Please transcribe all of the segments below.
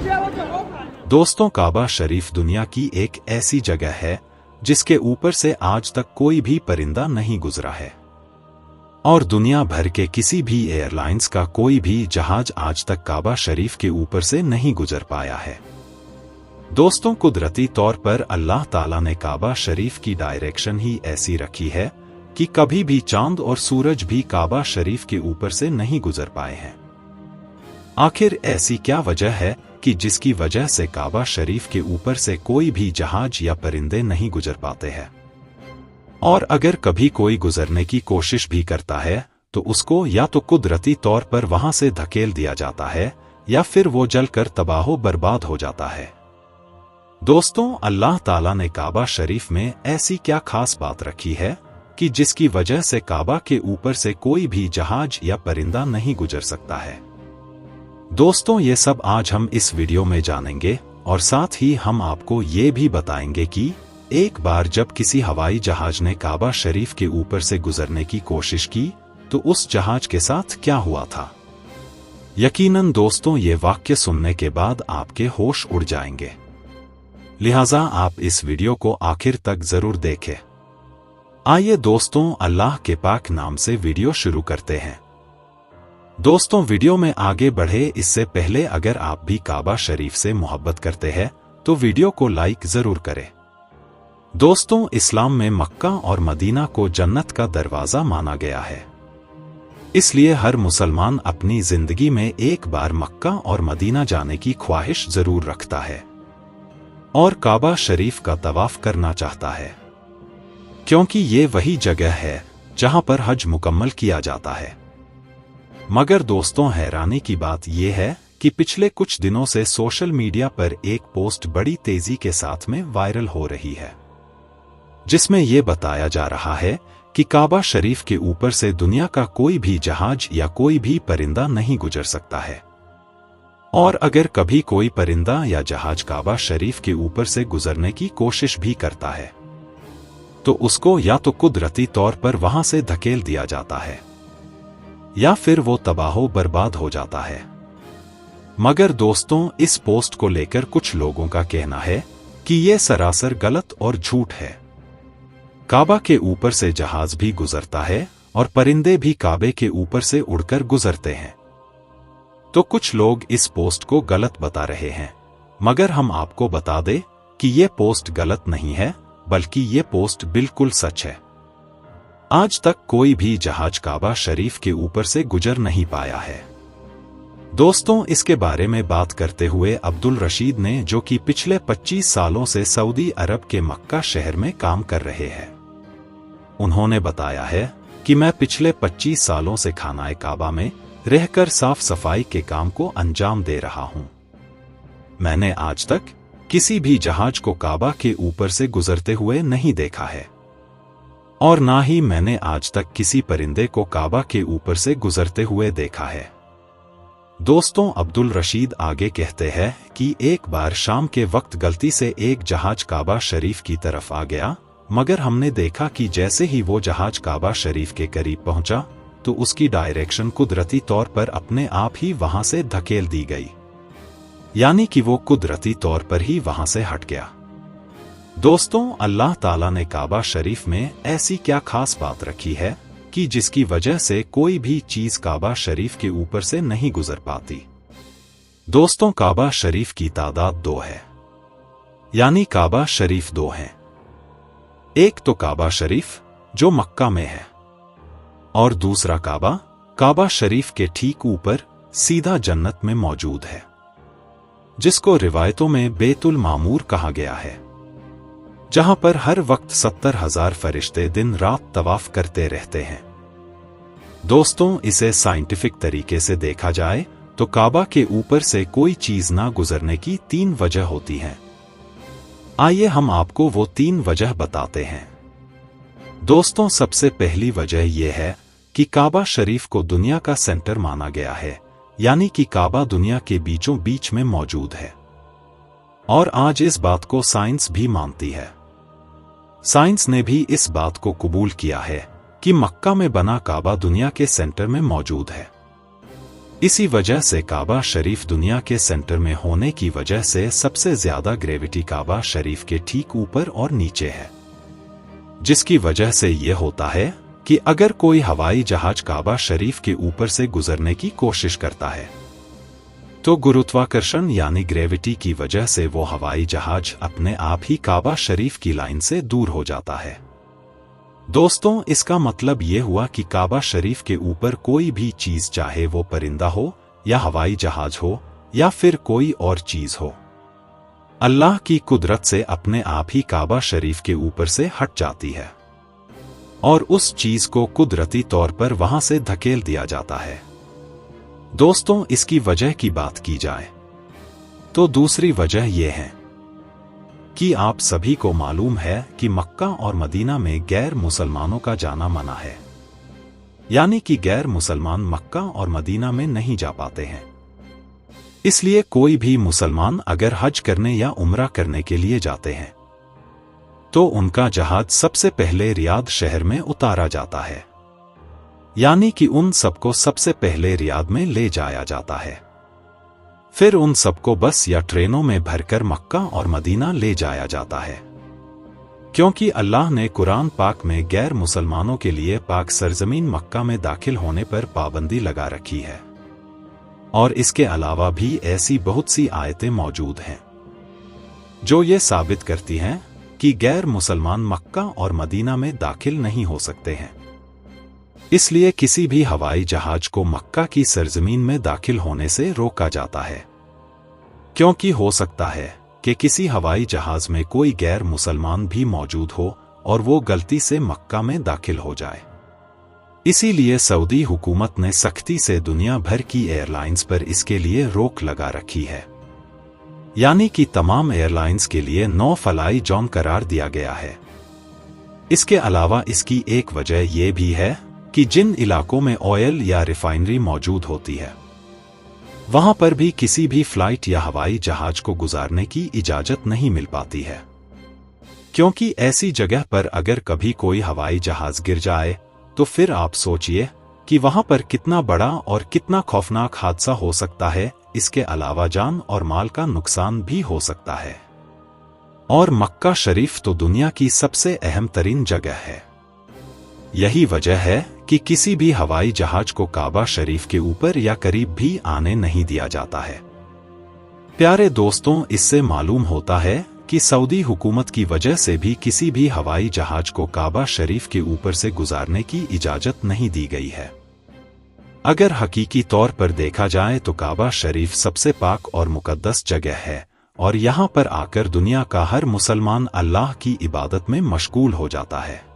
दोस्तों, काबा शरीफ दुनिया की एक ऐसी जगह है जिसके ऊपर से आज तक कोई भी परिंदा नहीं गुजरा है और दुनिया भर के किसी भी एयरलाइंस का कोई भी जहाज आज तक काबा शरीफ के ऊपर से नहीं गुजर पाया है। दोस्तों, कुदरती तौर पर अल्लाह ताला ने काबा शरीफ की डायरेक्शन ही ऐसी रखी है कि कभी भी चांद और सूरज भी काबा शरीफ के ऊपर से नहीं गुजर पाए हैं। आखिर ऐसी क्या वजह है कि जिसकी वजह से काबा शरीफ के ऊपर से कोई भी जहाज या परिंदे नहीं गुजर पाते हैं? और अगर कभी कोई गुजरने की कोशिश भी करता है तो उसको या तो कुदरती तौर पर वहां से धकेल दिया जाता है या फिर वो जलकर तबाहो बर्बाद हो जाता है। दोस्तों, अल्लाह ताला ने काबा शरीफ में ऐसी क्या खास बात रखी है कि जिसकी वजह से काबा के ऊपर से कोई भी जहाज या परिंदा नहीं गुजर सकता है? दोस्तों, ये सब आज हम इस वीडियो में जानेंगे और साथ ही हम आपको ये भी बताएंगे कि एक बार जब किसी हवाई जहाज ने काबा शरीफ के ऊपर से गुजरने की कोशिश की तो उस जहाज के साथ क्या हुआ था। यकीनन दोस्तों, ये वाक्य सुनने के बाद आपके होश उड़ जाएंगे, लिहाजा आप इस वीडियो को आखिर तक जरूर देखें। आइए दोस्तों, अल्लाह के पाक नाम से वीडियो शुरू करते हैं। दोस्तों, वीडियो में आगे बढ़े इससे पहले अगर आप भी काबा शरीफ से मोहब्बत करते हैं तो वीडियो को लाइक जरूर करें। दोस्तों, इस्लाम में मक्का और मदीना को जन्नत का दरवाजा माना गया है, इसलिए हर मुसलमान अपनी जिंदगी में एक बार मक्का और मदीना जाने की ख्वाहिश जरूर रखता है और काबा शरीफ का तवाफ करना चाहता है, क्योंकि ये वही जगह है जहां पर हज मुकम्मल किया जाता है। मगर दोस्तों, हैरानी की बात यह है कि पिछले कुछ दिनों से सोशल मीडिया पर एक पोस्ट बड़ी तेजी के साथ में वायरल हो रही है, जिसमें यह बताया जा रहा है कि काबा शरीफ के ऊपर से दुनिया का कोई भी जहाज या कोई भी परिंदा नहीं गुजर सकता है और अगर कभी कोई परिंदा या जहाज काबा शरीफ के ऊपर से गुजरने की कोशिश भी करता है तो उसको या तो कुदरती तौर पर वहां से धकेल दिया जाता है या फिर वो तबाहो बर्बाद हो जाता है। मगर दोस्तों, इस पोस्ट को लेकर कुछ लोगों का कहना है कि यह सरासर गलत और झूठ है। काबा के ऊपर से जहाज भी गुजरता है और परिंदे भी काबे के ऊपर से उड़कर गुजरते हैं। तो कुछ लोग इस पोस्ट को गलत बता रहे हैं, मगर हम आपको बता दें कि यह पोस्ट गलत नहीं है, बल्कि यह पोस्ट बिल्कुल सच है। आज तक कोई भी जहाज काबा शरीफ के ऊपर से गुजर नहीं पाया है। दोस्तों, इसके बारे में बात करते हुए अब्दुल रशीद ने, जो कि पिछले 25 सालों से सऊदी अरब के मक्का शहर में काम कर रहे हैं, उन्होंने बताया है कि मैं पिछले 25 सालों से खानाए काबा में रहकर साफ सफाई के काम को अंजाम दे रहा हूं। मैंने आज तक किसी भी जहाज को काबा के ऊपर से गुजरते हुए नहीं देखा है और ना ही मैंने आज तक किसी परिंदे को काबा के ऊपर से गुजरते हुए देखा है। दोस्तों, अब्दुल रशीद आगे कहते हैं कि एक बार शाम के वक्त गलती से एक जहाज काबा शरीफ की तरफ आ गया, मगर हमने देखा कि जैसे ही वो जहाज काबा शरीफ के करीब पहुंचा तो उसकी डायरेक्शन कुदरती तौर पर अपने आप ही वहां से धकेल दी गई, यानी कि वो कुदरती तौर पर ही वहां से हट गया। दोस्तों, अल्लाह ताला ने काबा शरीफ में ऐसी क्या खास बात रखी है कि जिसकी वजह से कोई भी चीज काबा शरीफ के ऊपर से नहीं गुजर पाती? दोस्तों, काबा शरीफ की तादाद 2 है, यानी काबा शरीफ 2 हैं। एक तो काबा शरीफ जो मक्का में है और दूसरा काबा शरीफ के ठीक ऊपर सीधा जन्नत में मौजूद है, जिसको रिवायतों में बेतुल मामूर कहा गया है, जहां पर हर वक्त 70,000 फरिश्ते दिन रात तवाफ करते रहते हैं। दोस्तों, इसे साइंटिफिक तरीके से देखा जाए तो काबा के ऊपर से कोई चीज ना गुजरने की 3 वजह होती हैं। आइए हम आपको वो 3 वजह बताते हैं। दोस्तों, सबसे पहली वजह यह है कि काबा शरीफ को दुनिया का सेंटर माना गया है, यानी कि काबा दुनिया के बीचों बीच में मौजूद है और आज इस बात को साइंस भी मानती है। साइंस ने भी इस बात को कबूल किया है कि मक्का में बना काबा दुनिया के सेंटर में मौजूद है। इसी वजह से काबा शरीफ दुनिया के सेंटर में होने की वजह से सबसे ज्यादा ग्रेविटी काबा शरीफ के ठीक ऊपर और नीचे है, जिसकी वजह से यह होता है कि अगर कोई हवाई जहाज काबा शरीफ के ऊपर से गुजरने की कोशिश करता है तो गुरुत्वाकर्षण यानी ग्रेविटी की वजह से वो हवाई जहाज अपने आप ही काबा शरीफ की लाइन से दूर हो जाता है। दोस्तों, इसका मतलब ये हुआ कि काबा शरीफ के ऊपर कोई भी चीज, चाहे वो परिंदा हो या हवाई जहाज हो या फिर कोई और चीज हो, अल्लाह की कुदरत से अपने आप ही काबा शरीफ के ऊपर से हट जाती है और उस चीज को कुदरती तौर पर वहां से धकेल दिया जाता है। दोस्तों, इसकी वजह की बात की जाए तो दूसरी वजह यह है कि आप सभी को मालूम है कि मक्का और मदीना में गैर मुसलमानों का जाना मना है, यानी कि गैर मुसलमान मक्का और मदीना में नहीं जा पाते हैं। इसलिए कोई भी मुसलमान अगर हज करने या उम्रा करने के लिए जाते हैं तो उनका जहाज सबसे पहले रियाद शहर में उतारा जाता है, यानी कि उन सबको सबसे पहले रियाद में ले जाया जाता है। फिर उन सबको बस या ट्रेनों में भरकर मक्का और मदीना ले जाया जाता है, क्योंकि अल्लाह ने कुरान पाक में गैर मुसलमानों के लिए पाक सरजमीन मक्का में दाखिल होने पर पाबंदी लगा रखी है। और इसके अलावा भी ऐसी बहुत सी आयतें मौजूद हैं जो ये साबित करती हैं कि गैर मुसलमान मक्का और मदीना में दाखिल नहीं हो सकते हैं। इसलिए किसी भी हवाई जहाज को मक्का की सरजमीन में दाखिल होने से रोका जाता है, क्योंकि हो सकता है कि किसी हवाई जहाज में कोई गैर मुसलमान भी मौजूद हो और वो गलती से मक्का में दाखिल हो जाए। इसीलिए सऊदी हुकूमत ने सख्ती से दुनिया भर की एयरलाइंस पर इसके लिए रोक लगा रखी है, यानी कि तमाम एयरलाइंस के लिए नो फ्लाई जोन करार दिया गया है। इसके अलावा इसकी एक वजह यह भी है कि जिन इलाकों में ऑयल या रिफाइनरी मौजूद होती है वहां पर भी किसी भी फ्लाइट या हवाई जहाज को गुजारने की इजाजत नहीं मिल पाती है, क्योंकि ऐसी जगह पर अगर कभी कोई हवाई जहाज गिर जाए तो फिर आप सोचिए कि वहां पर कितना बड़ा और कितना खौफनाक हादसा हो सकता है। इसके अलावा जान और माल का नुकसान भी हो सकता है। और मक्का शरीफ तो दुनिया की सबसे अहम तरीन जगह है। यही वजह है कि किसी भी हवाई जहाज को काबा शरीफ के ऊपर या करीब भी आने नहीं दिया जाता है। प्यारे दोस्तों, इससे मालूम होता है कि सऊदी हुकूमत की वजह से भी किसी भी हवाई जहाज को काबा शरीफ के ऊपर से गुजारने की इजाजत नहीं दी गई है। अगर हकीकी तौर पर देखा जाए तो काबा शरीफ सबसे पाक और मुकद्दस जगह है और यहाँ पर आकर दुनिया का हर मुसलमान अल्लाह की इबादत में मशगूल हो जाता है।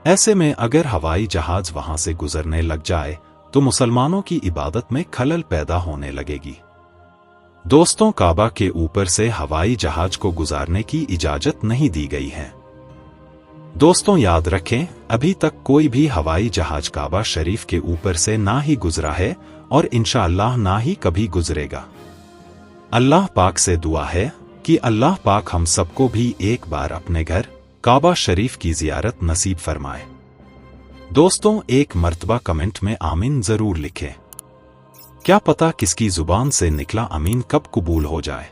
ऐसे में अगर हवाई जहाज वहां से गुजरने लग जाए तो मुसलमानों की इबादत में खलल पैदा होने लगेगी। दोस्तों, काबा के ऊपर से हवाई जहाज को गुजारने की इजाजत नहीं दी गई है। दोस्तों, याद रखें, अभी तक कोई भी हवाई जहाज काबा शरीफ के ऊपर से ना ही गुजरा है और इंशाअल्लाह ना ही कभी गुजरेगा। अल्लाह पाक से दुआ है कि अल्लाह पाक हम सबको भी एक बार अपने घर काबा शरीफ की जियारत नसीब फरमाए। दोस्तों, एक मर्तबा कमेंट में आमीन जरूर लिखें। क्या पता किसकी जुबान से निकला आमीन कब कबूल हो जाए।